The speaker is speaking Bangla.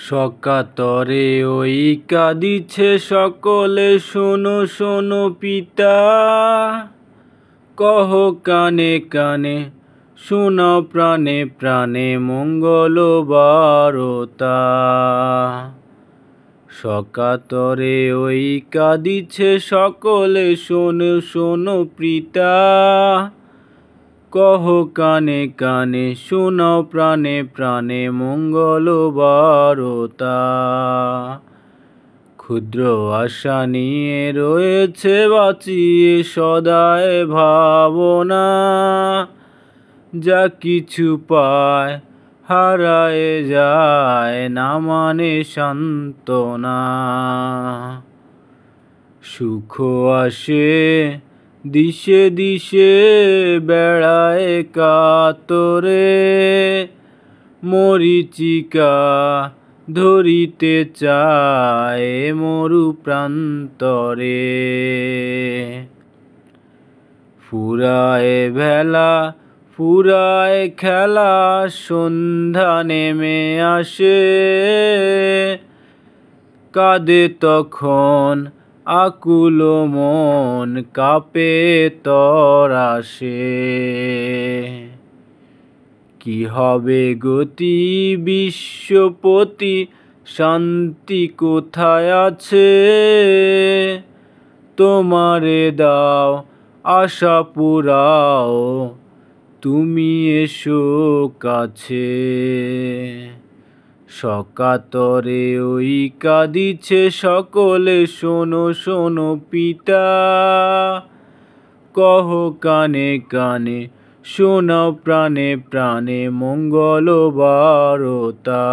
সকাতরে ওই কাঁদিছে সকলে, শোনো শোনো পিতা, কহ কানে কানে, শোনাও প্রাণে প্রাণে মঙ্গল বারতা। সকাতরে ওই কাঁদিছে সকলে, শোনো শোনো পিতা, কহ কানে কানে, শোনাও প্রাণে প্রাণে মঙ্গল বারতা। ক্ষুদ্র আশা নিয়ে রয়েছে বাঁচিয়ে সদায় ভাবনা, যা কিছু পায় হারায়ে যায় না মানে সান্ত্বনা। সুখ আসে দিশে দিশে বেড়ায় কাতরে, মরীচিকা ধরিতে চায় মরু প্রান্তরে। ফুরায় ভেলা ফুরায় খেলা, সন্ধ্যা নেমে আসে, কাঁদে তখন আকুল মন, কাঁপে তরাসে। কি হবে গতি বিশ্বপতি, শান্তি কোথায় আছে? তোমারে দাও আশা পুরাও, তুমি এসো কাছে। সকাতরে ওই কাঁদিছে সকলে, শোনো শোনো পিতা, কহ কানে কানে, শোনাও প্রাণে প্রাণে মঙ্গল বারতা।